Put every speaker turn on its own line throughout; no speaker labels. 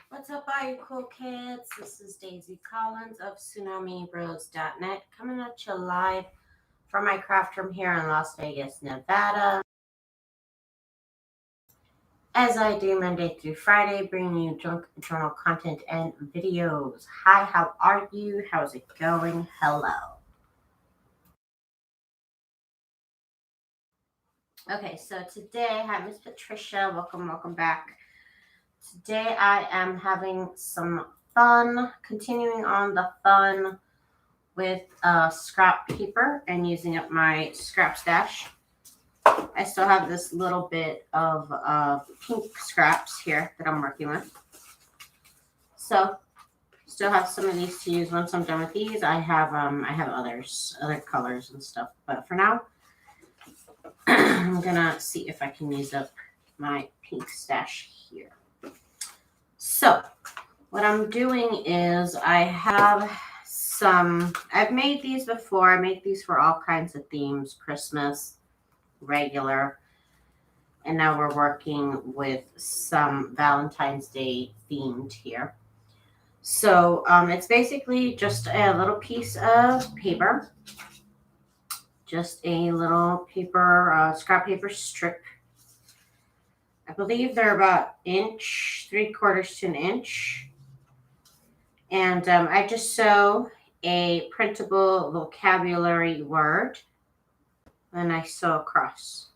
What's up, all you cool kids? This is Daisy Collins of TsunamiRose.net coming at you live from my craft room here in Las Vegas, Nevada. As I do Monday through Friday, bringing you junk journal content and videos. Hi, how are you? How's it going? Hello. Okay, so today, hi, Miss Patricia. Welcome back. Today I am having some fun, continuing on the fun with scrap paper and using up my scrap stash. I still have this little bit of pink scraps here that I'm working with. So still have some of these to use. Once I'm done with these, I have other colors and stuff. But for now, I'm gonna see if I can use up my pink stash here. So what I'm doing is I've made these before. I make these for all kinds of themes, Christmas, regular, and now we're working with some Valentine's Day themed here. So it's basically just a little piece of paper, just a little paper, scrap paper strip. I believe they're about 3/4 to an inch. And I just sew a printable vocabulary word and I sew across.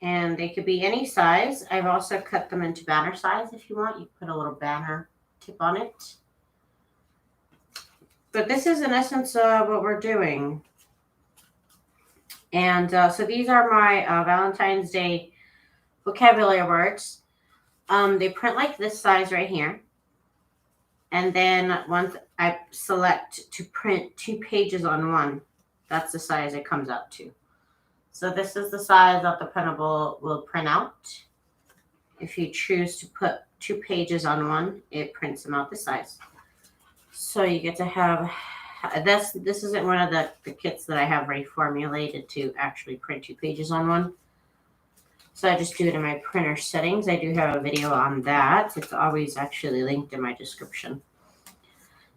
And they could be any size. I've also cut them into banner size if you want. You put a little banner tip on it. But this is in essence what we're doing. And so these are my Valentine's Day vocabulary words. They print like this size right here. And then once I select to print 2 pages on one, that's the size it comes out to. So this is the size that the printable will print out. If you choose to put 2 pages on one, it prints them out this size. So you get to have this. This isn't one of the kits that I have ready formulated to actually print 2 pages on one. So I just do it in my printer settings. I do have a video on that. It's always actually linked in my description.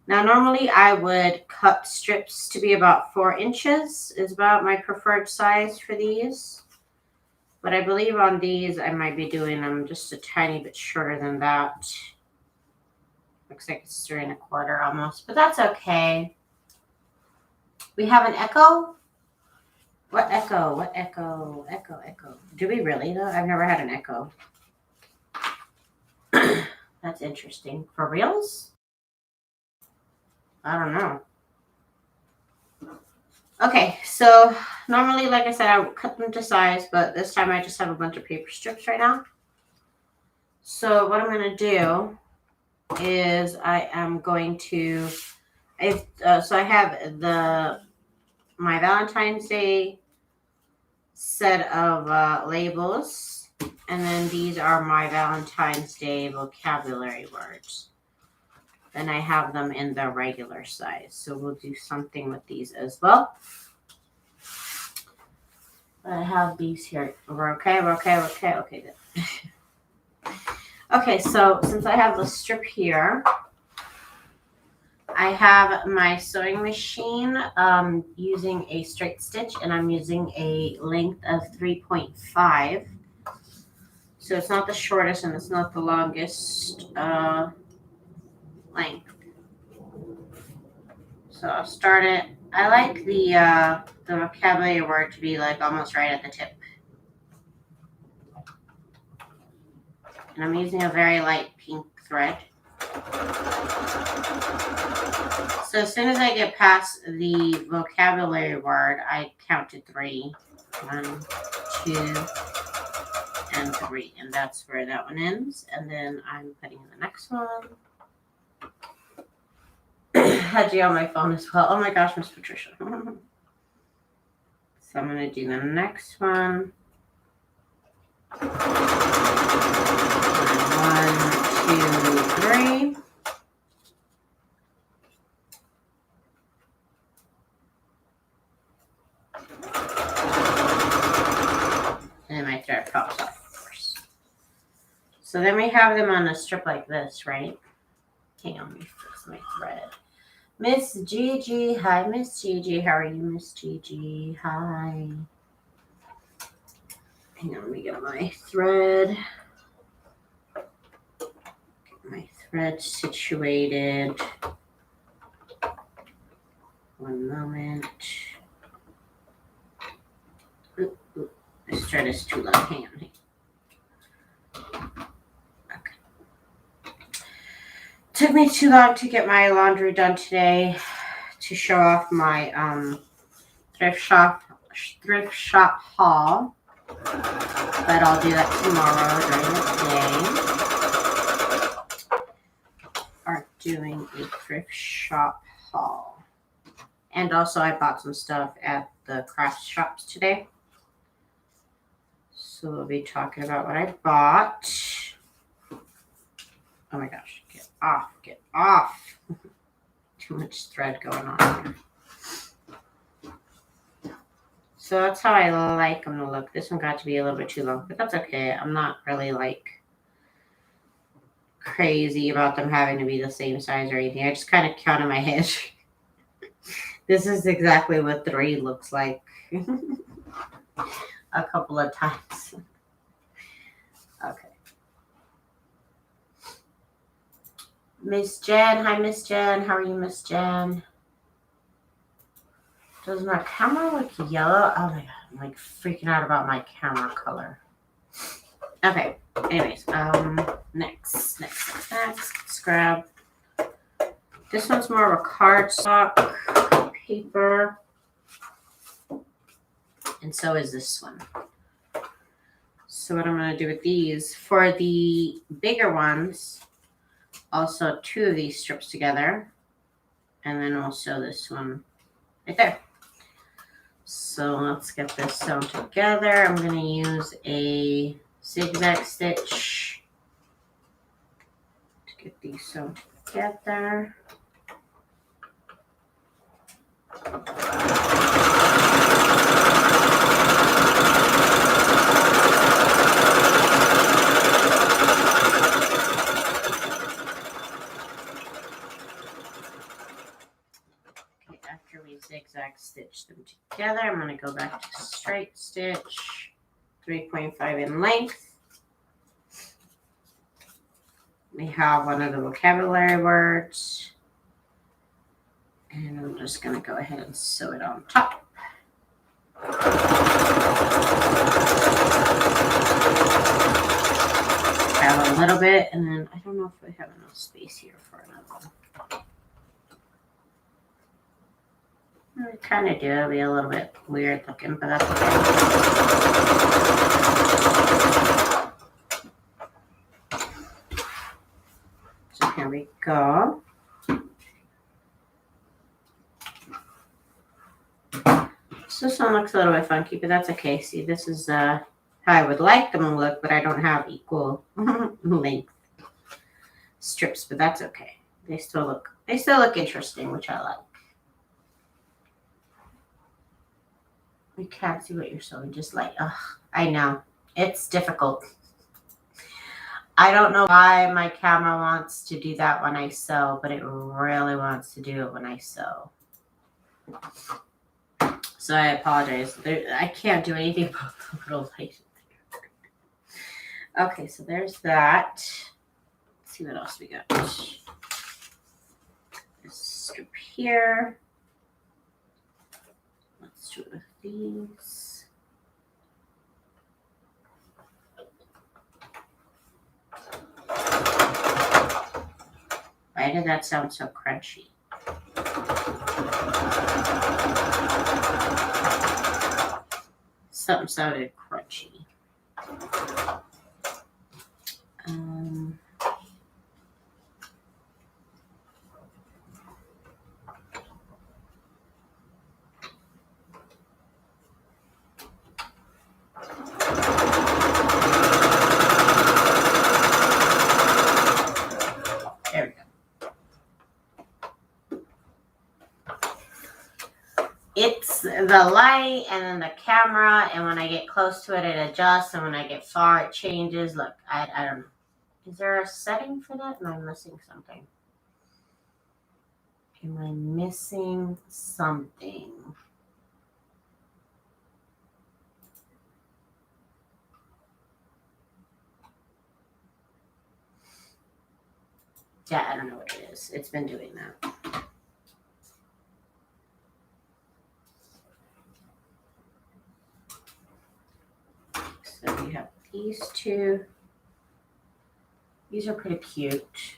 Now, normally I would cut strips to be about 4 inches is about my preferred size for these. But I believe on these, I might be doing them just a tiny bit shorter than that. Looks like it's 3 1/4 almost, but that's okay. We have an echo. What echo? What echo? Echo. Do we really though? I've never had an echo. That's interesting. For reals? I don't know. Okay, so normally, like I said, I would cut them to size, but this time I just have a bunch of paper strips right now. So what I'm going to do is I am going to, so I have my Valentine's Day set of labels, and then these are my Valentine's Day vocabulary words. Then I have them in the regular size. So we'll do something with these as well. I have these here. We're okay. Okay, good. Okay, so since I have the strip here, I have my sewing machine using a straight stitch, and I'm using a length of 3.5. So it's not the shortest and it's not the longest length. So I'll start it. I like the vocabulary word to be like almost right at the tip. And I'm using a very light pink thread. So as soon as I get past the vocabulary word, I count to 3. 1, 2, and 3. And that's where that one ends. And then I'm putting in the next one. Had you on my phone as well. Oh my gosh, Miss Patricia. So I'm going to do the next one. 1, 2, 3. And my thread pops off, of course. So then we have them on a strip like this, right? Hang on, let me fix my thread. Miss Gigi. Hi, Miss Gigi. How are you, Miss Gigi? Hi. Hang on, let me get my thread. Get my thread situated. One moment. Ooh, ooh. This thread is too long. Hang on. Okay. Took me too long to get my laundry done today to show off my thrift shop haul. But I'll do that tomorrow during the day. Are doing a thrift shop haul. And also I bought some stuff at the craft shops today. So we'll be talking about what I bought. Oh my gosh, get off, get off. Too much thread going on here. So that's how I like them to look. This one got to be a little bit too long, but that's okay. I'm not really like crazy about them having to be the same size or anything. I just kind of count in my head. This is exactly what 3 looks like. A couple of times. Okay. Miss Jen. Hi, Miss Jen. How are you, Miss Jen? Does my camera look yellow? Oh my god, I'm like freaking out about my camera color. Okay, anyways, next. Let's grab. This one's more of a cardstock paper. And so is this one. So what I'm going to do with these, for the bigger ones, I'll sew 2 of these strips together. And then I'll sew this one right there. So let's get this sewn together. I'm going to use a zigzag stitch to get these sewn together. After we zigzag stitch them together, I'm going to go back to straight stitch, 3.5 in length. We have one of the vocabulary words, and I'm just going to go ahead and sew it on top. Grab a little bit, and then I don't know if we have enough space here for another one. I kind of do. It'll be a little bit weird looking, but that's okay. So here we go. So this one looks a little bit funky, but that's okay. See, this is how I would like them to look, but I don't have equal length strips, but that's okay. They still look interesting, which I like. We can't see what you're sewing, just like, I know. It's difficult. I don't know why my camera wants to do that when I sew, but it really wants to do it when I sew. So I apologize. I can't do anything about the little light. Okay, so there's that. Let's see what else we got. This strip here. Let's do it with these. Why did that sound so crunchy? Something sounded crunchy. There we go. It's the light and then the camera, and when I get close to it, it adjusts, and when I get far, it changes. Look, I don't know. Is there a setting for that? Am I missing something? Am I missing something? Yeah, I don't know what it is. It's been doing that. So we have these two. These are pretty cute.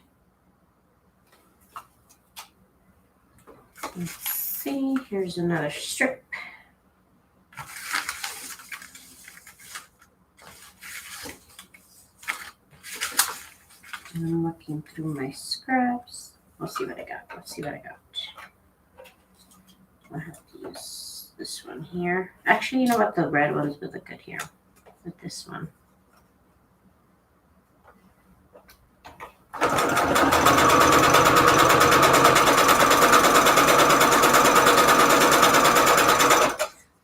Let's see. Here's another strip. I'm looking through my scraps. Let's see what I got. Let's see what I got. I'll have to use this one here. Actually, you know what? The red ones would look good here with this one.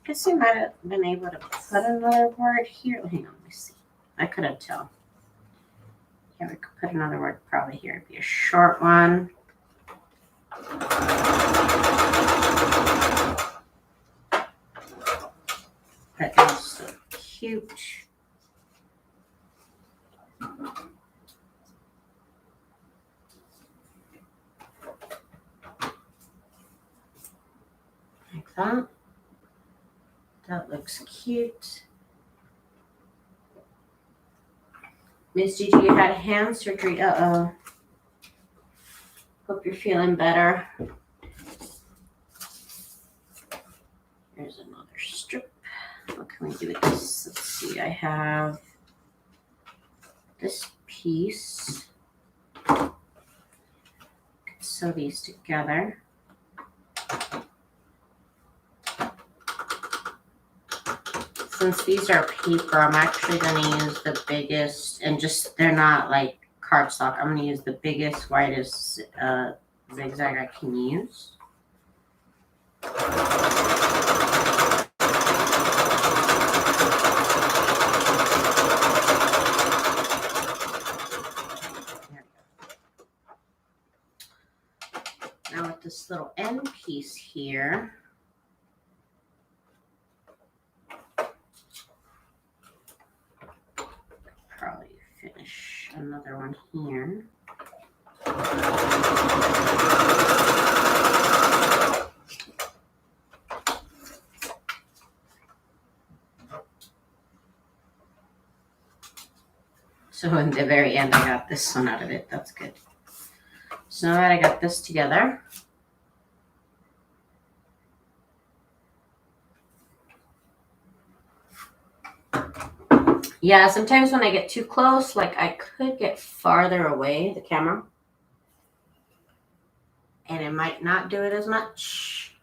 Guess we might have been able to put another word here. Hang on, let me see. I couldn't tell. Yeah, we could put another word probably here. It'd be a short one. That is so cute. Like that. That looks cute. Miss Gigi, you had hand surgery. Uh-oh. Hope you're feeling better. There's another strip. What can we do with this? Let's see. I have this piece. Sew these together. Since these are paper, I'm actually going to use the biggest, and just, they're not like cardstock. I'm going to use the biggest, widest zigzag I can use. Now with this little end piece here, probably finish another one here. So in the very end, I got this one out of it. That's good. So now that I got this together, yeah, sometimes when I get too close, like I could get farther away, the camera, and it might not do it as much.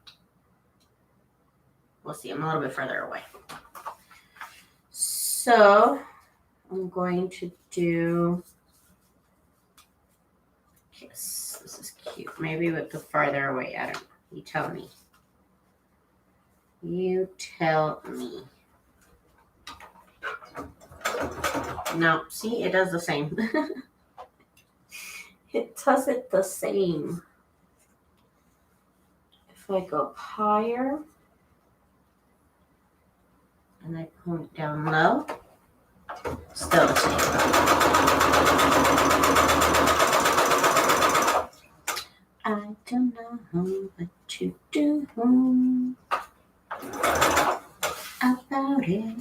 We'll see. I'm a little bit further away. So I'm going to do, yes, this is cute. Maybe with the farther away, I don't know. You tell me. You tell me. No, see, it does the same. It does it the same. If I go up higher and I point down low, still the same. I don't know what to do about it.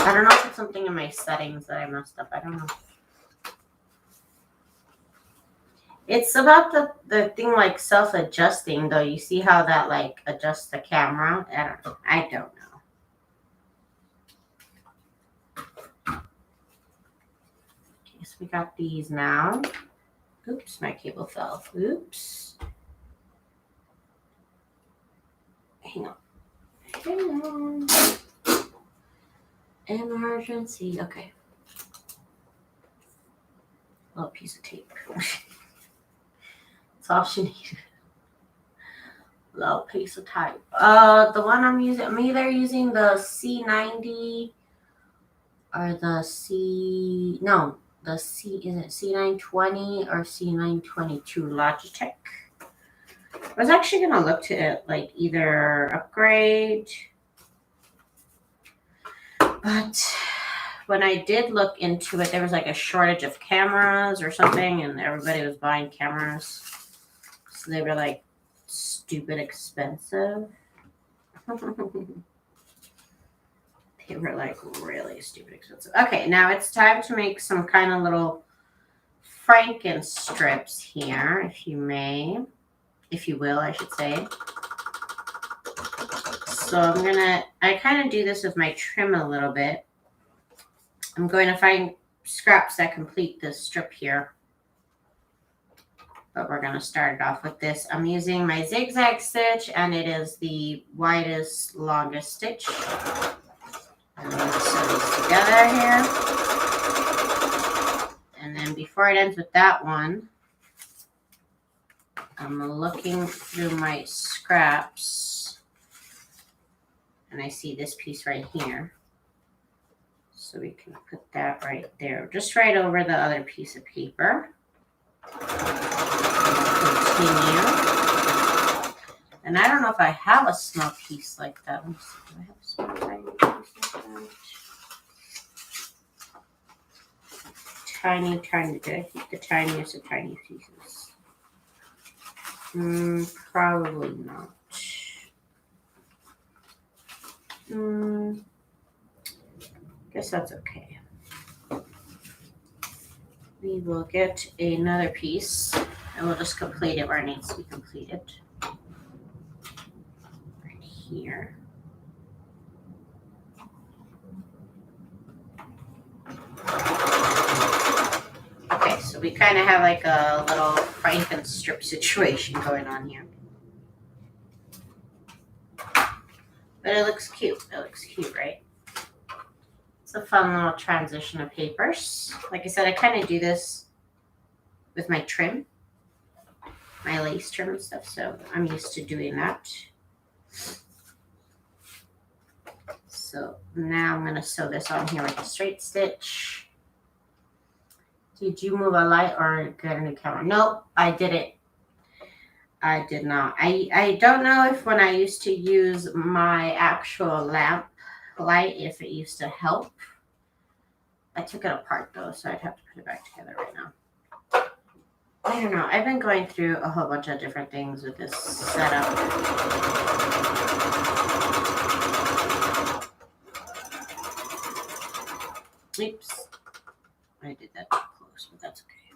I don't know if it's something in my settings that I messed up. I don't know. It's about the thing like self-adjusting though. You see how that like adjusts the camera? I don't know. Okay, so we got these now. Oops, my cable fell. Oops. Hang on. Hang on. Emergency. Okay. Little piece of tape. That's all she needed. Low piece of type. The one I'm using, I'm either using the C90 or the the is it C920 or C922 Logitech. I was actually gonna look to it, like either upgrade, but when I did look into it, there was like a shortage of cameras or something, and everybody was buying cameras, so they were like stupid expensive. They were like really stupid expensive. Okay, now it's time to make some kind of little Franken strips here, if you will, I should say. So I kind of do this with my trim a little bit. I'm going to find scraps that complete this strip here. But we're going to start it off with this. I'm using my zigzag stitch, and it is the widest, longest stitch. I'm going to sew these together here. And then before it ends with that one, I'm looking through my scraps, and I see this piece right here. So we can put that right there, just right over the other piece of paper. Continue. And I don't know if I have a small piece like that. Let me see. Do I have a small tiny piece like that? Tiny. Do I think the tiniest of tiny pieces? Probably not. Guess that's okay. We will get another piece, and we'll just complete it where it needs to be completed. Right here. Okay, so we kind of have like a little Franken strip situation going on here. But it looks cute. It looks cute, right? It's a fun little transition of papers. Like I said, I kind of do this with my trim, my lace trim and stuff, so I'm used to doing that. So now I'm going to sew this on here with a straight stitch. Did you move a light or get a new camera? Nope, I didn't. I did not. I don't know if when I used to use my actual lamp light, if it used to help. I took it apart though, so I'd have to put it back together right now. I don't know. I've been going through a whole bunch of different things with this setup. Oops. I did that too close, but that's okay.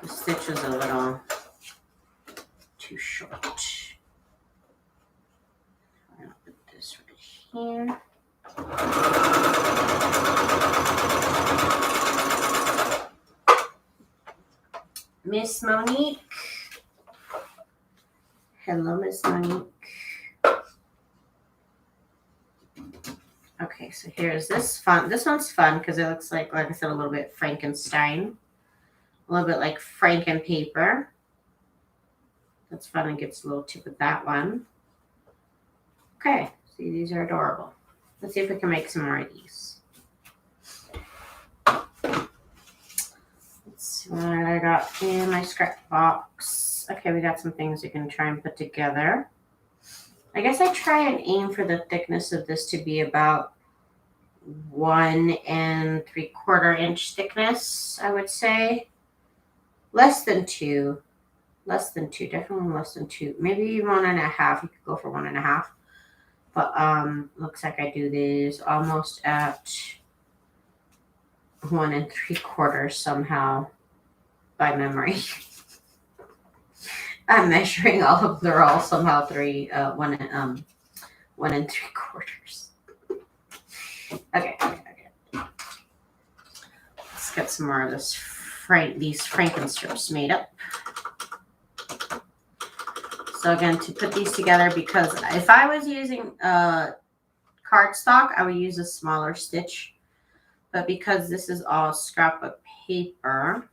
The stitch was a little too short. I'm going to put this right here. Miss Monique. Hello, Miss Monique. Okay, so here's this fun. This one's fun because it looks like I said, a little bit Frankenstein. A little bit like Franken paper. That's fun and gets a little tip of that one. Okay, see, these are adorable. Let's see if we can make some more of these. Let's see what I got in my scrap box. Okay, we got some things we can try and put together. I guess I try and aim for the thickness of this to be about 1 3/4 inch thickness, I would say. Less than 2. Definitely less than 2. Maybe 1.5. You could go for 1.5. But looks like I do these almost at 1 3/4 somehow by memory. I'm measuring all of them. They're all somehow 1 3/4. Okay. Let's get some more of these Franken strips made up. So again, to put these together, because if I was using cardstock, I would use a smaller stitch. But because this is all scrapbook paper,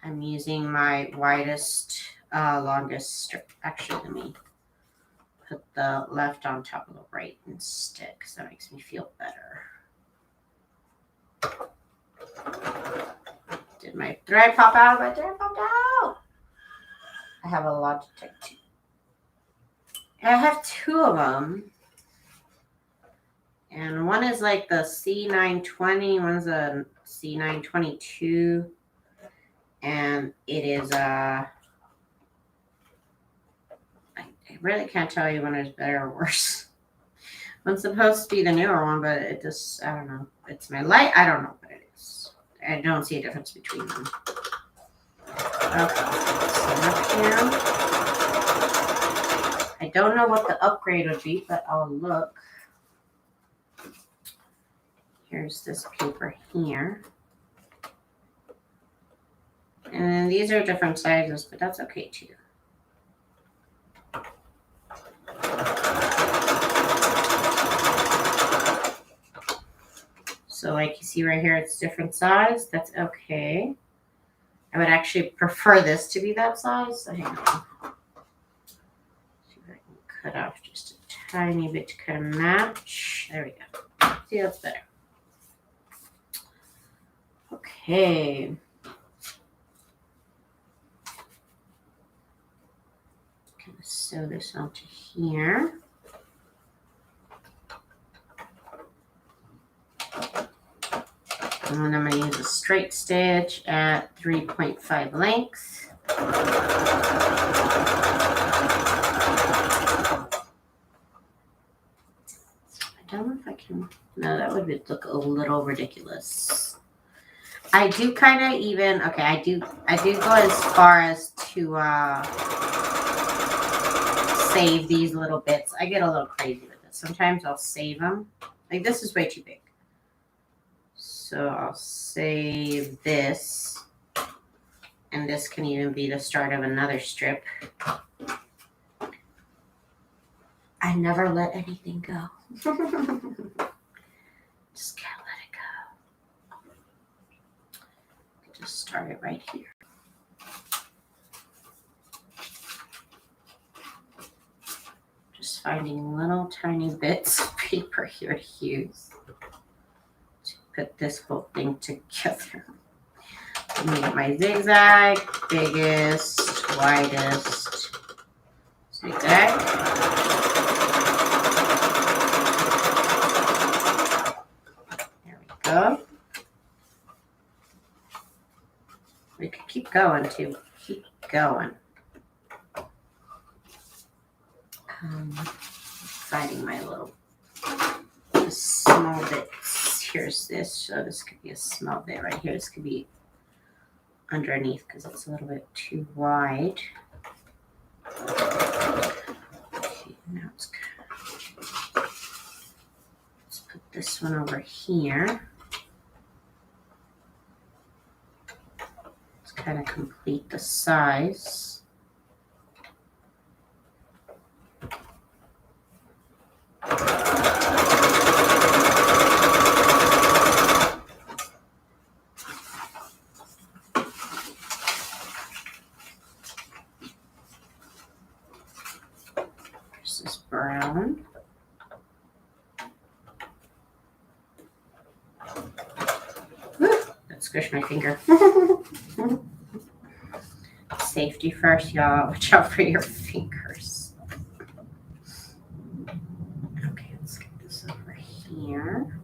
I'm using my widest longest strip. Actually, let me put the left on top of the right instead, because that makes me feel better. Did my thread pop out? My thread popped out. I have a Logitech too. I have two of them. And one is like the C920, one's a C922. And it is I really can't tell you when it's better or worse. One's supposed to be the newer one, but it just, I don't know. It's my light. I don't know what it is. I don't see a difference between them. Okay. I don't know what the upgrade would be, but I'll look. Here's this paper here. And these are different sizes, but that's okay too. So like you see right here, it's different size. That's okay. I would actually prefer this to be that size. So hang on. See if I can cut off just a tiny bit to kind of match. There we go. See, that's better. Okay. Gonna sew this onto here. And then I'm going to use a straight stitch at 3.5 lengths. I don't know if I can. No, that would look a little ridiculous. I do kind of even. Okay, I do go as far as to save these little bits. I get a little crazy with it. Sometimes I'll save them. Like this is way too big. So I'll save this, and this can even be the start of another strip. I never let anything go. Just can't let it go. Just start it right here. Just finding little tiny bits of paper here to use. Put this whole thing together. Let me get my zigzag, biggest, widest zigzag. There we go. We could keep going too. Keep going. Finding my little small bits. Here's this, so this could be a small bit right here. This could be underneath because it's a little bit too wide. Okay, now let's put this one over here. Let's kind of complete the size. Brown. That squished my finger. Safety first, y'all. Watch out for your fingers. Okay, let's get this over here.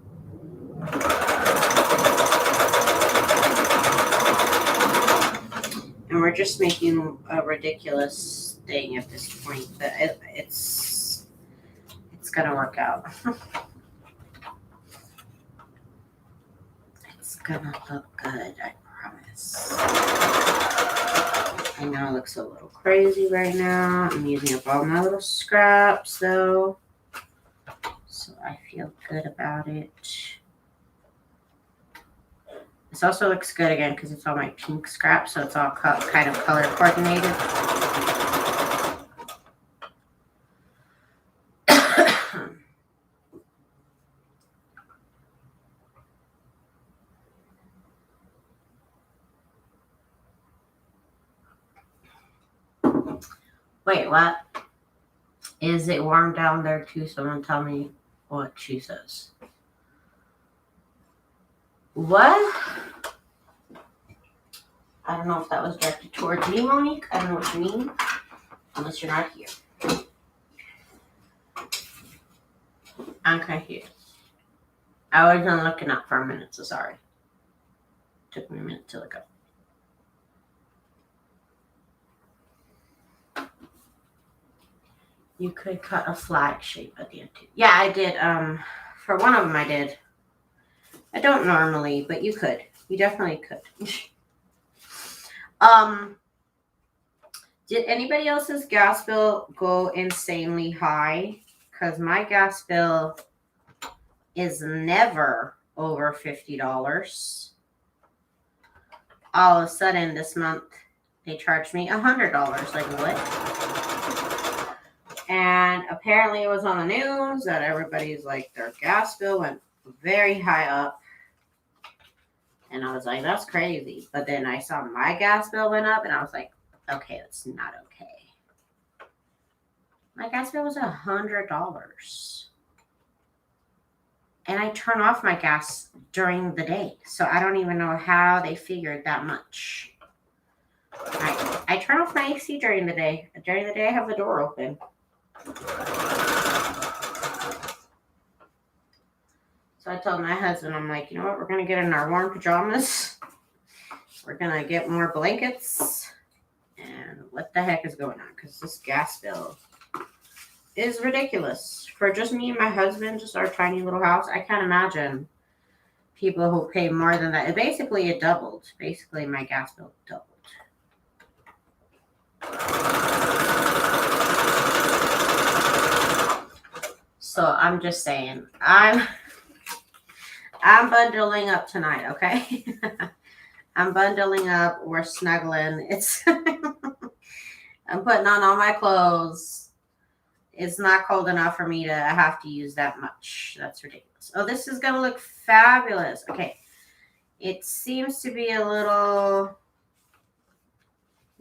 And we're just making a ridiculous thing at this point, but it's gonna work out. It's gonna look good, I promise. I know it looks a little crazy right now. I'm using up all my little scraps though, so I feel good about it. This also looks good again because it's all my pink scraps, so it's all kind of color coordinated. Wait, what? Is it warm down there too? Someone tell me what she says. What? I don't know if that was directed towards me, Monique. I don't know what you mean. Unless you're not here. I'm confused. I wasn't looking up for a minute, so sorry. Took me a minute to look up. You could cut a flag shape at the end too. Yeah, I did. For one of them I did. I don't normally, but you could. You definitely could. Did anybody else's gas bill go insanely high? Because my gas bill is never over $50. All of a sudden this month they charged me $100. Like what? And apparently it was on the news that everybody's like their gas bill went very high up. And I was like, that's crazy. But then I saw my gas bill went up and I was like, okay, that's not okay. My gas bill was $100. And I turn off my gas during the day. So I don't even know how they figured that much. I turn off my AC during the day. During the day, I have the door open. So I told my husband, I'm like, you know what? We're going to get in our warm pajamas. We're going to get more blankets. And what the heck is going on? Because this gas bill is ridiculous. For just me and my husband, just our tiny little house, I can't imagine people who pay more than that. It doubled. Basically, my gas bill doubled. So I'm just saying, I'm bundling up tonight, okay? I'm bundling up. We're snuggling. I'm putting on all my clothes. It's not cold enough for me to have to use that much. That's ridiculous. Oh, this is going to look fabulous. Okay. It seems to be a little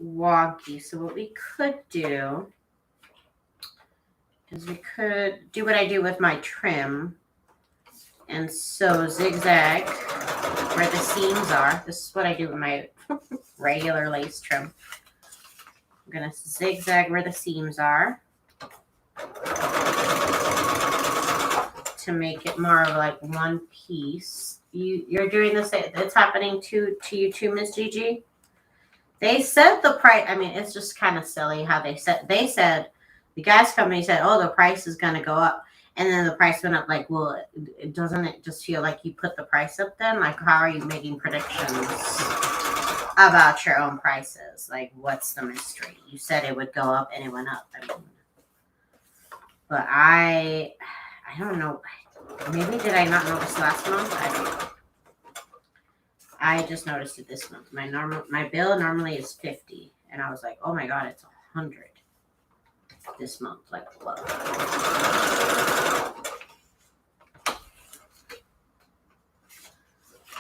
wonky. So what we could do is we could do what I do with my trim and sew zigzag where the seams are. This is what I do with my regular lace trim. I'm going to zigzag where the seams are to make it more of like one piece. You're doing this. It's happening to you too, Miss Gigi. They said the price. I mean, it's just kind of silly how they said the gas company said, oh, the price is going to go up. And then the price went up. Like, well, doesn't it just feel like you put the price up then? Like, how are you making predictions about your own prices? Like, what's the mystery? You said it would go up and it went up. I mean, but I don't know. Maybe did I not notice last month? I don't know. I just noticed it this month. My bill normally is $50, and I was like, oh my god, it's $100 this month. Like, whoa.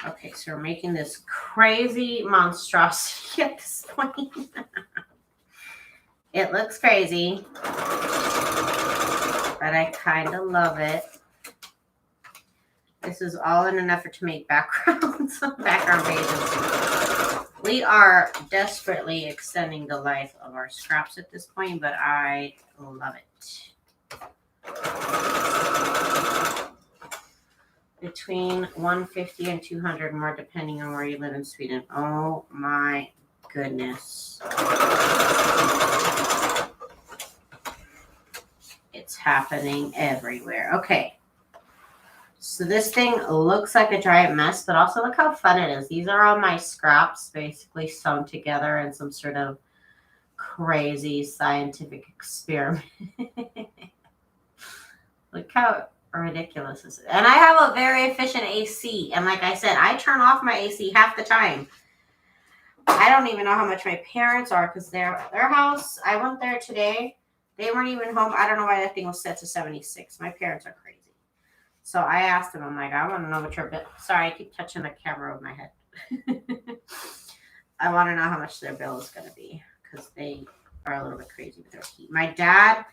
Okay, so we're making this crazy monstrosity at this point. It looks crazy, but I kind of love it. This is all in an effort to make background pages. We are desperately extending the life of our scraps at this point, but I love it. Between 150 and 200 more, depending on where you live in Sweden. Oh my goodness. It's happening everywhere. Okay. So this thing looks like a giant mess, but also look how fun it is. These are all my scraps basically sewn together in some sort of crazy scientific experiment. Look how ridiculous this is. And I have a very efficient AC. And like I said, I turn off my AC half the time. I don't even know how much my parents are because their house, I went there today. They weren't even home. I don't know why that thing was set to 76. My parents are crazy. So I asked them, I'm like, I want to know what your bill. Sorry, I keep touching the camera with my head. I want to know how much their bill is going to be because they are a little bit crazy with their heat. My dad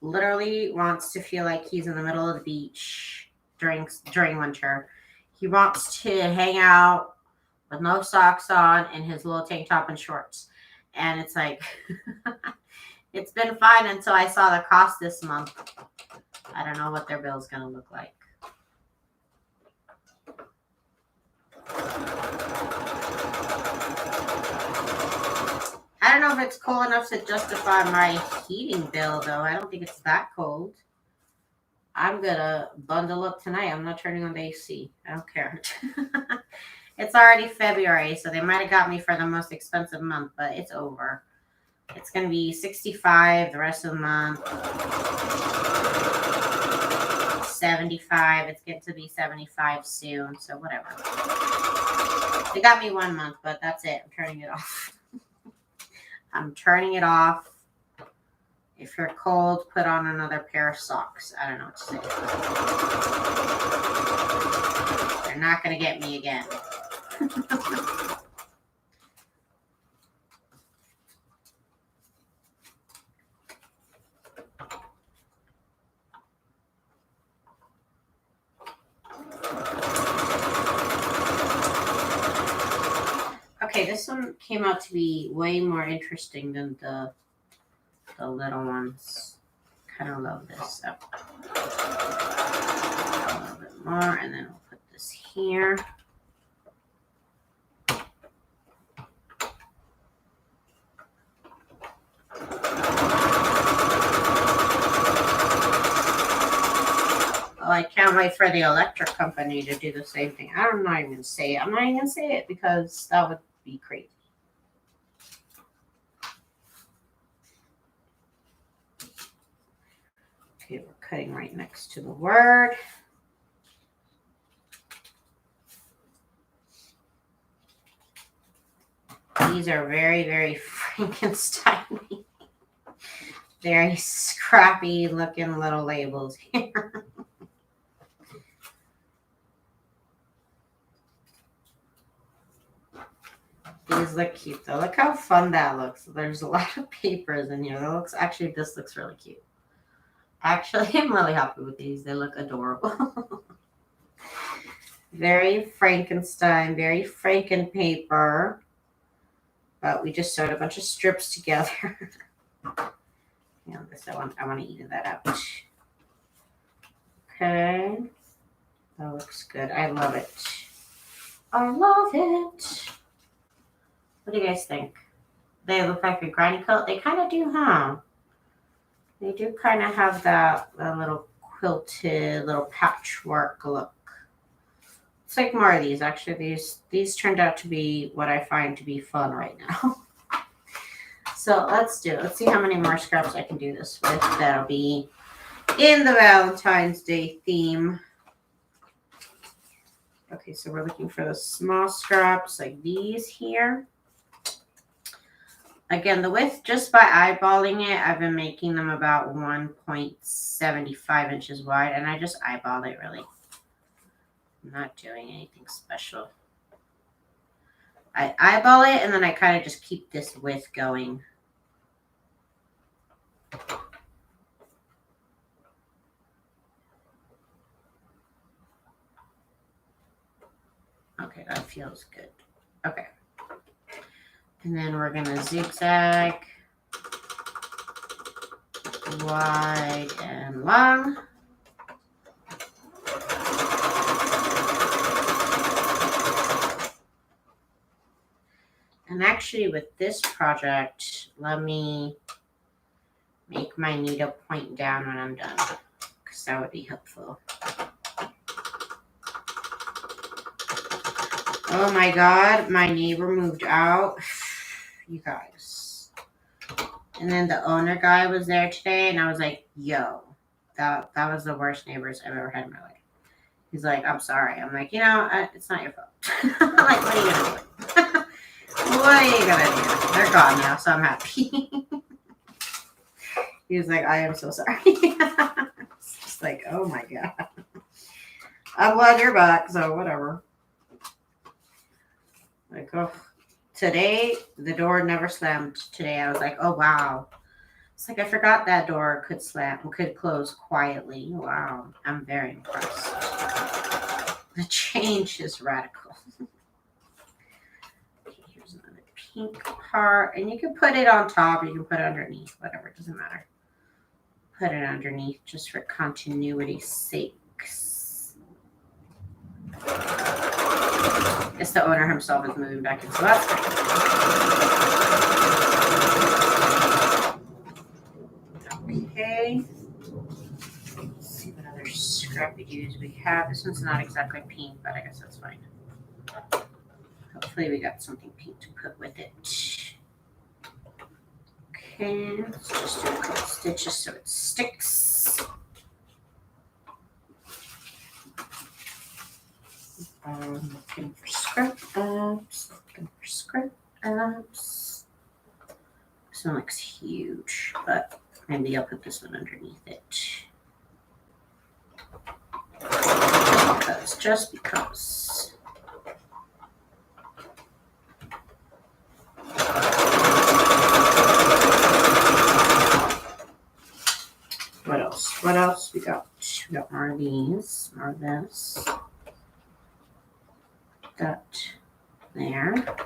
literally wants to feel like he's in the middle of the beach during winter. He wants to hang out with no socks on and his little tank top and shorts. And it's like, it's been fine until I saw the cost this month. I don't know what their bill's going to look like. I don't know if it's cold enough to justify my heating bill, though. I don't think it's that cold. I'm going to bundle up tonight. I'm not turning on the AC. I don't care. It's already February, so they might have got me for the most expensive month, but it's over. It's going to be 65 the rest of the month. 75. It's getting to be 75 soon, so whatever. They got me 1 month, but that's it. I'm turning it off. I'm turning it off. If you're cold, put on another pair of socks. I don't know what to say. They're not going to get me again. Okay, this one came out to be way more interesting than the little ones. Kind of love this. So, a little bit more, and then we'll put this here. Oh, I can't wait for the electric company to do the same thing. I'm not even going to say it. I'm not even going to say it because that would be crazy. Okay, we're cutting right next to the word. These are very, very Frankenstein, very scrappy looking little labels here. These look cute though. Look how fun that looks. There's a lot of papers in here. That looks actually, this looks really cute. Actually, I'm really happy with these. They look adorable. Very Frankenstein, very Franken paper. But we just sewed a bunch of strips together. Yeah, this I want to even that out. Okay. That looks good. I love it. I love it. What do you guys think? They look like a granny quilt. They kind of do, huh? They do kind of have that little quilted, little patchwork look. It's like more of these. Actually, these turned out to be what I find to be fun right now. So let's see how many more scraps I can do this with. That'll be in the Valentine's Day theme. Okay, so we're looking for the small scraps like these here. Again, the width, just by eyeballing it, I've been making them about 1.75 inches wide, and I just eyeballed it, really. I'm not doing anything special. I eyeball it, and then I kind of just keep this width going. Okay, that feels good. Okay. And then we're going to zigzag wide and long. And actually with this project, let me make my needle point down when I'm done, because that would be helpful. Oh my God, my neighbor moved out. You guys. And then the owner guy was there today, and I was like, yo, that was the worst neighbors I've ever had in my life. He's like, I'm sorry. I'm like, it's not your fault. I'm like, what are you going to do? What are you going to do? They're gone now, so I'm happy. He was like, I am so sorry. It's just like, oh my God. I'm glad you're back, so whatever. Like, oh, today, the door never slammed today. I was like, oh, wow. It's like I forgot that door could close quietly. Wow. I'm very impressed. The change is radical. Okay, here's another pink part. And you can put it on top. You can put it underneath. Whatever. It doesn't matter. Put it underneath just for continuity's sake. It's the owner himself is moving back in, so that's great. Okay. Let's see what other scrappy doos we have. This one's not exactly pink, but I guess that's fine. Hopefully we got something pink to put with it. Okay, let's just do a couple stitches so it sticks. Looking for scrap ups. This one looks huge, but maybe I'll put this one underneath it. Just because. What else? What else we got? We got more of these, more of this. That there. Got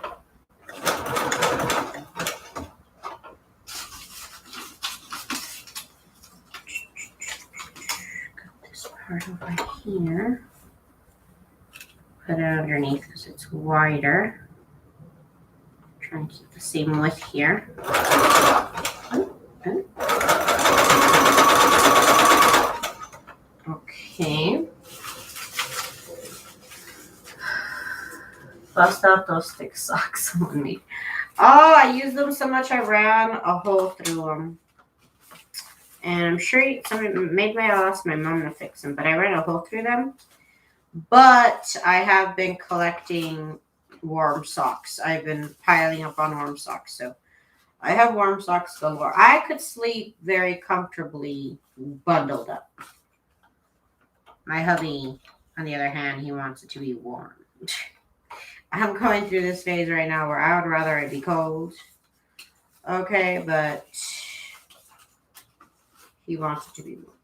this part over here. Put it underneath because it's wider. Try and keep the same width here. Okay. Bust out those thick socks on me. Oh, I used them so much I ran a hole through them. And I'm sure maybe I asked my mom to fix them, but I ran a hole through them. But I have been collecting warm socks. I've been piling up on warm socks. So I have warm socks galore. I could sleep very comfortably bundled up. My hubby, on the other hand, he wants it to be warm. I'm going through this phase right now where I would rather it be cold. Okay, but he wants it to be warm.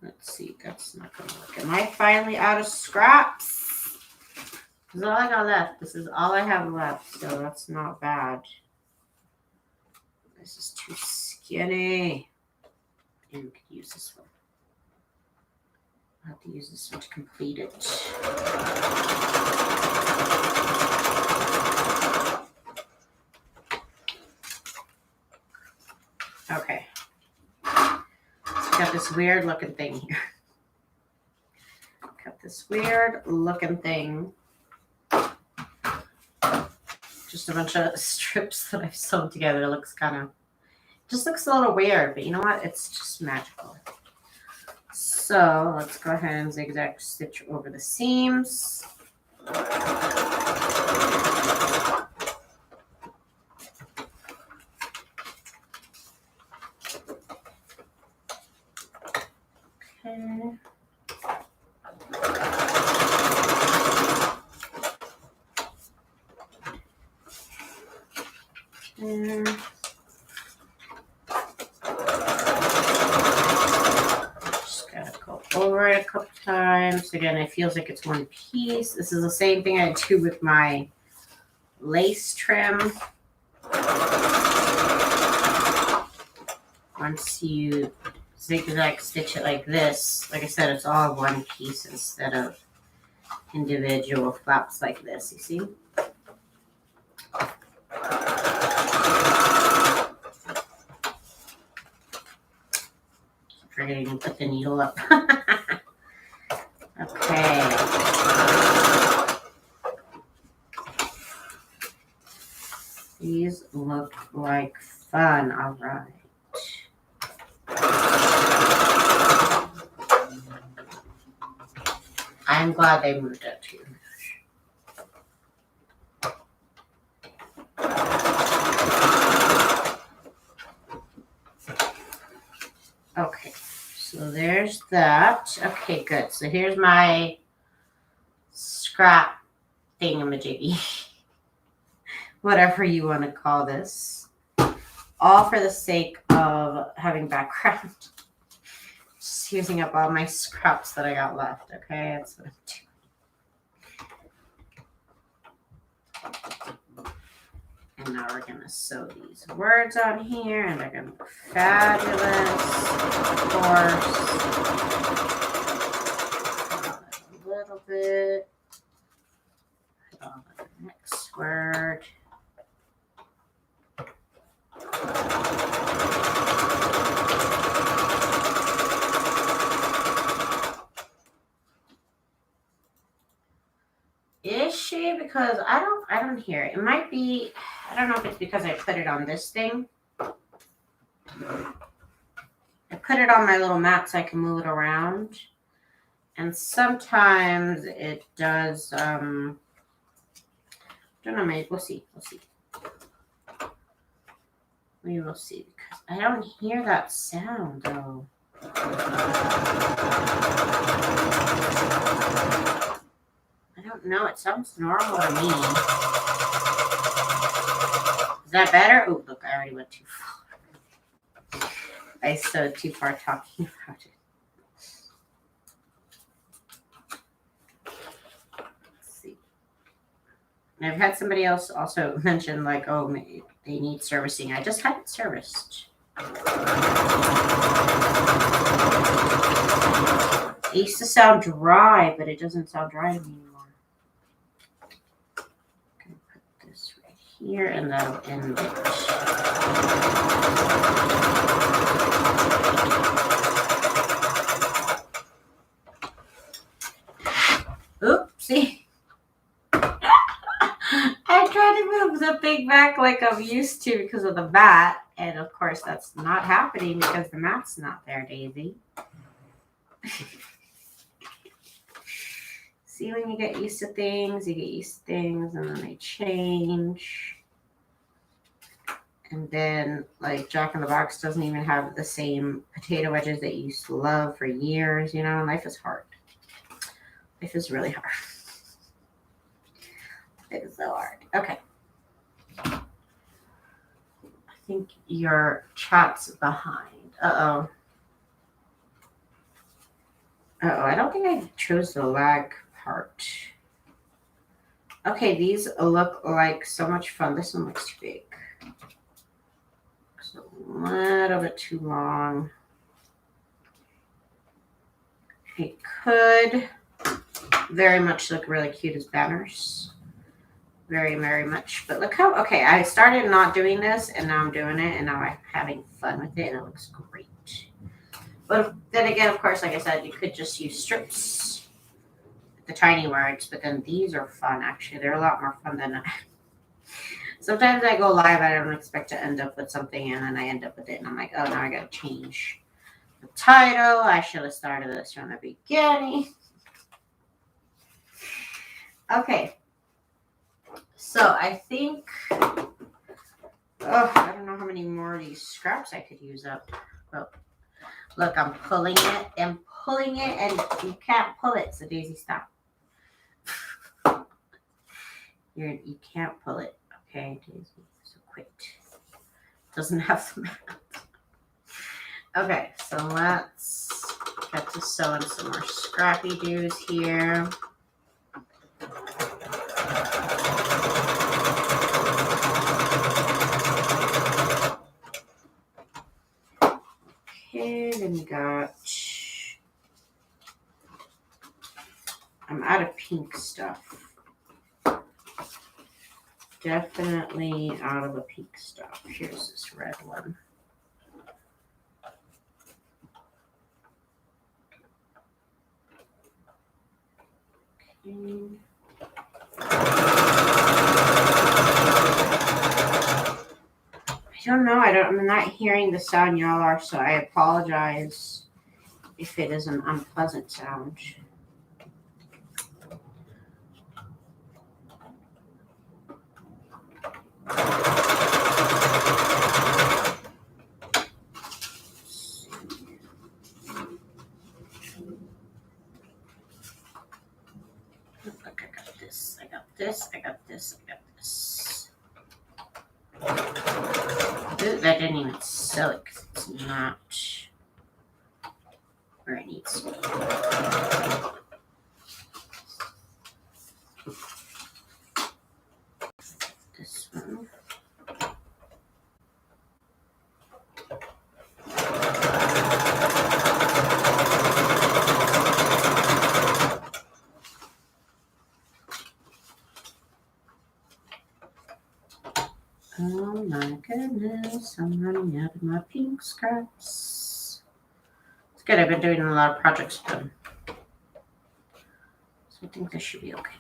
Let's see, that's not going to work. Am I finally out of scraps? This is all I got left. This is all I have left, so that's not bad. This is too skinny. And we could use this one. I'll have to use this one to complete it. Okay. So got this weird looking thing here. Got this weird looking thing. Just a bunch of strips that I've sewn together. It looks just looks a little weird, but you know what? It's just magical. So let's go ahead and zigzag stitch over the seams. Okay. There. Just gotta go over it a couple times. Again, it feels like it's one piece. This is the same thing I do with my lace trim. Once you zigzag stitch it like this, like I said, it's all one piece instead of individual flaps like this, you see? Forgetting to put the needle up. Okay. These look like fun. All right. I'm glad they moved it too. Okay, so there's that. Okay, good. So here's my scrap thingamajiggy, whatever you want to call this, all for the sake of having background. Just using up all my scraps that I got left. Okay, that's what I'm doing. And now we're gonna sew these words on here, and they're gonna look fabulous. Of course, a little bit. Put on the next word. Is she? Because I don't hear it. It might be, I don't know if it's because I put it on this thing. I put it on my little mat so I can move it around. And sometimes it does, I don't know, maybe we'll see. We will see, because I don't hear that sound though. I don't know. It sounds normal to me. Is that better? Oh, look, I already went too far. I sewed too far talking about it. Let's see. And I've had somebody else also mention, like, oh, they need servicing. I just had it serviced. It used to sound dry, but it doesn't sound dry anymore. Here, and that'll end it. Oopsie. I tried to move the thing back like I'm used to because of the mat, and of course that's not happening because the mat's not there, Daisy. See, when you get used to things, you get used to things, and then they change. And then, like, Jack in the Box doesn't even have the same potato wedges that you used to love for years. You know, life is hard. Life is really hard. It is so hard. Okay. I think your chat's behind. Uh-oh. I don't think I chose the lag part. Okay, these look like so much fun. This one looks too big. Looks a little bit too long. It could very much look really cute as banners. Very, very much. But look how, okay, I started not doing this, and now I'm doing it, and now I'm having fun with it, and it looks great. But then again, of course, like I said, you could just use strips, the tiny words, but then these are fun, actually. They're a lot more fun than sometimes I go live, I don't expect to end up with something, and then I end up with it, and I'm like, oh, now I gotta change the title. I should have started this from the beginning. Okay. So I think, I don't know how many more of these scraps I could use up. Oh. Look, I'm pulling it and pulling it, and you can't pull it, so Daisy, stop. You can't pull it, okay, Daisy? So quit. Doesn't have the mat. Okay, so let's get to sewing some more scrappy doos here. Okay, then we got, I'm out of pink stuff. Definitely out of the pink stuff. Here's this red one. Okay. I don't know. I'm not hearing the sound y'all are, so I apologize if it is an unpleasant sound. this, I got this, I got this. Ooh, that didn't even sew it because it's not where it needs to be. This one. Oh my goodness, I'm running out of my pink scraps. It's good, I've been doing a lot of projects with them. So I think this should be okay.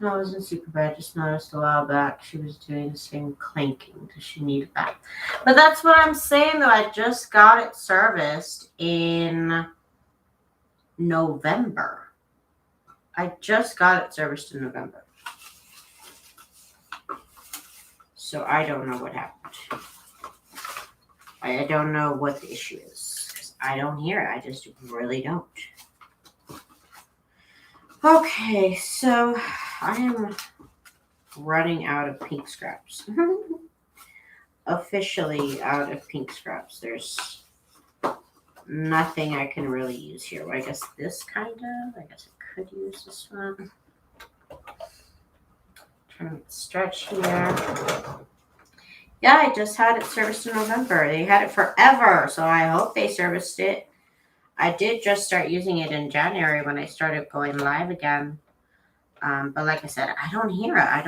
No, it wasn't super bad. I just noticed a while back she was doing the same clanking because she needed that. But that's what I'm saying, though. I just got it serviced in November. I just got it serviced in November. So I don't know what happened. I don't know what the issue is because I don't hear it. I just really don't. Okay, so I am running out of pink scraps. Officially out of pink scraps. There's nothing I can really use here. Well, I guess this kind of. I guess I could use this one. Trying to stretch here. Yeah, I just had it serviced in November. They had it forever, so I hope they serviced it. I did just start using it in January when I started going live again. But like I said, I don't hear it. I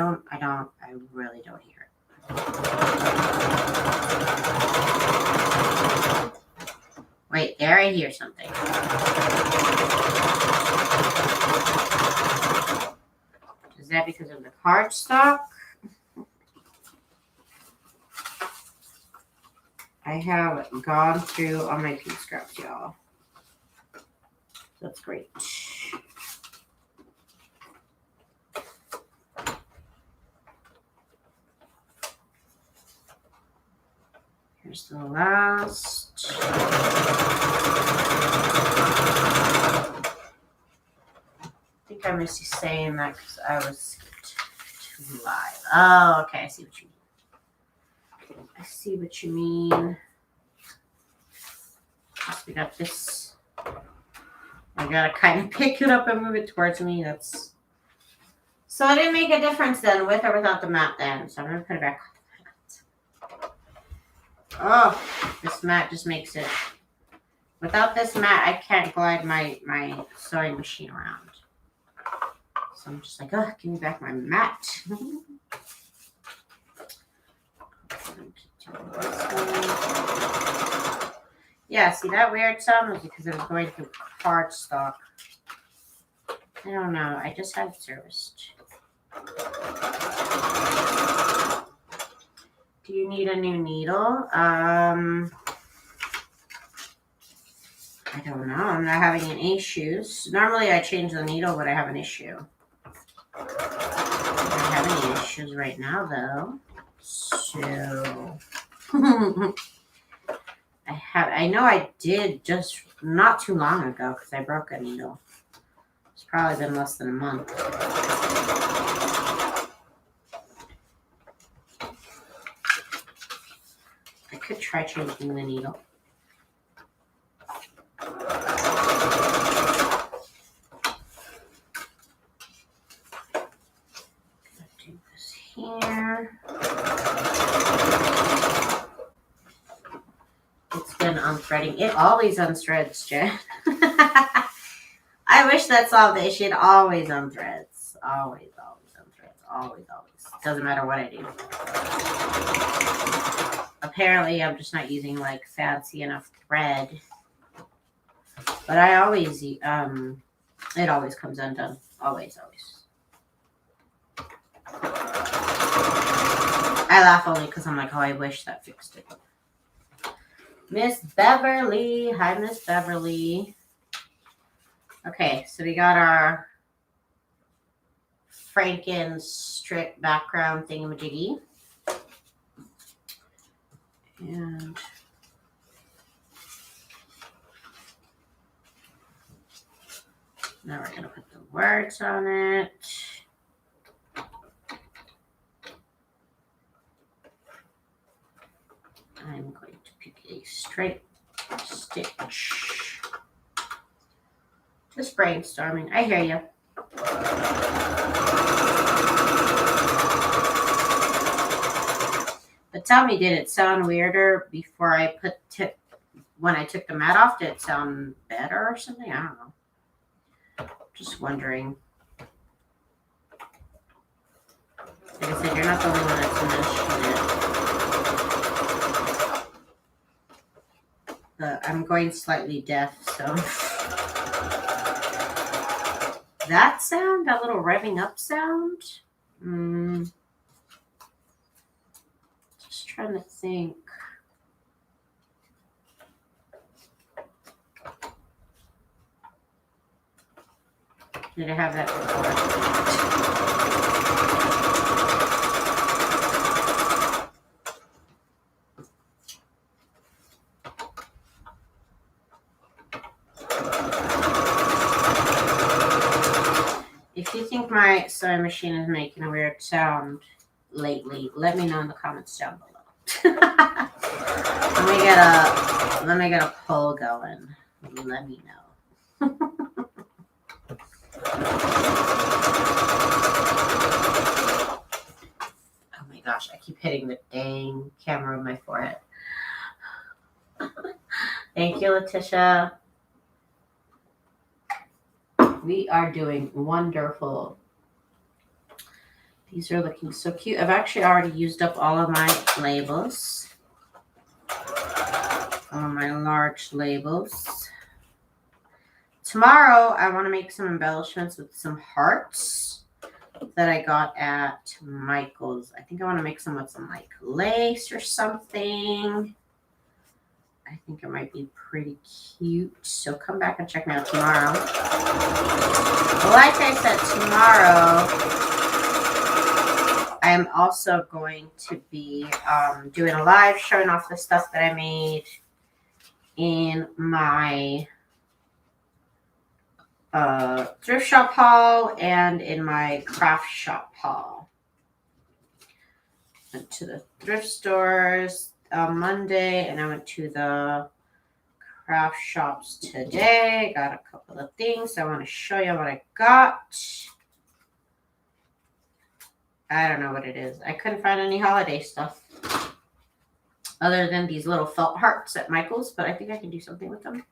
really don't hear it. Wait, there I hear something. Is that because of the cardstock? I have gone through all my pink scraps, y'all. That's great. Here's the last. I think I missed you saying that because I was skipped to live. Oh, okay. I see what you mean. I see what you mean. We got this. I gotta kind of pick it up and move it towards me. That's so it didn't make a difference then, with or without the mat then. So I'm gonna put it back on the mat. Oh, this mat just makes it. Without this mat, I can't glide my sewing machine around. So I'm just like, oh, give me back my mat. Yeah, see that weird sound was because it was going through cardstock. I don't know. I just had it serviced. Do you need a new needle? I don't know. I'm not having any issues. Normally I change the needle when I have an issue. I don't have any issues right now though. So I know I did just not too long ago because I broke a needle. It's probably been less than a month. I could try changing the needle. Do this here. It's been unthreading. It always unthreads, Jen. I wish that solved the issue. It always unthreads. Always unthreads. Always. Doesn't matter what I do. Apparently, I'm just not using like fancy enough thread. But I always, it always comes undone. Always. I laugh only because I'm like, oh, I wish that fixed it. Miss Beverly. Hi, Miss Beverly. Okay, so we got our Franken strip background thingamajiggy. And Now we're going to put the words on it. I'm going to pick a straight stitch. Just brainstorming. I hear you. But tell me, did it sound weirder before I put when I took the mat off? Did it sound better or something? I don't know. Just wondering. Like I said, you're not the only one that's mentioned it. But I'm going slightly deaf, so. That sound, that little revving up sound. Just trying to think. Did I have that before? If you think my sewing machine is making a weird sound lately, let me know in the comments down below. Let me get a poll going. Let me know. Oh my gosh, I keep hitting the dang camera on my forehead. Thank you, Letitia. We are doing wonderful. These are looking so cute. I've actually already used up all of my labels. All of my large labels. Tomorrow, I want to make some embellishments with some hearts that I got at Michael's. I think I want to make some with some like lace or something. I think it might be pretty cute. So come back and check me out tomorrow. Like I said, tomorrow, I am also going to be doing a live showing off the stuff that I made in my thrift shop haul and in my craft shop haul. Went to the thrift stores on Monday, and I went to the craft shops today. Got a couple of things. I want to show you what I got. I don't know what it is. I couldn't find any holiday stuff other than these little felt hearts at Michael's, but I think I can do something with them.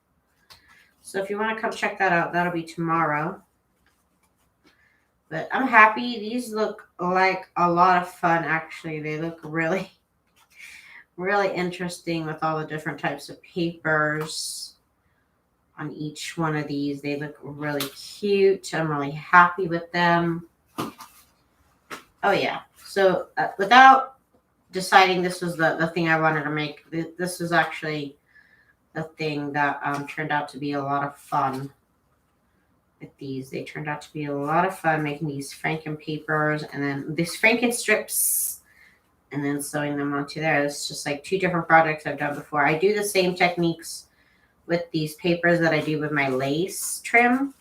So if you want to come check that out, that'll be tomorrow. But I'm happy. These look like a lot of fun, actually. They look really, really interesting with all the different types of papers on each one of these. They look really cute. I'm really happy with them. Oh, yeah. So without deciding this was the thing I wanted to make, this was actually the thing that turned out to be a lot of fun with these. They turned out to be a lot of fun making these Franken papers and then these Franken strips and then sewing them onto there. It's just like two different projects I've done before. I do the same techniques with these papers that I do with my lace trim.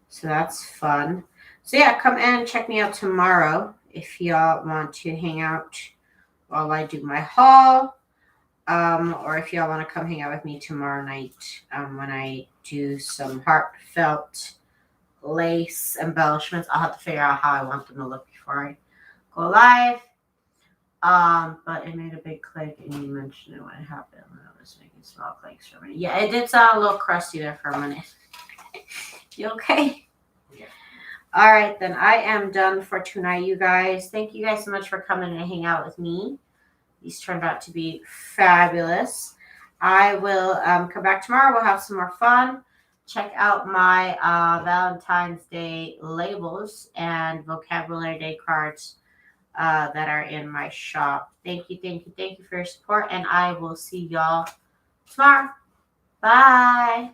So that's fun. So yeah, come and check me out tomorrow if y'all want to hang out while I do my haul. Or if y'all want to come hang out with me tomorrow night when I do some heartfelt lace embellishments. I'll have to figure out how I want them to look before I go live. But it made a big click and you mentioned it when it happened. I was making small clicks for a minute. Yeah, it did sound a little crusty there for a minute. You okay? Yeah. All right, then I am done for tonight, you guys. Thank you guys so much for coming and hang out with me. These turned out to be fabulous. I will come back tomorrow. We'll have some more fun. Check out my Valentine's Day labels and vocabulary day cards that are in my shop. Thank you for your support, and I will see y'all tomorrow. Bye.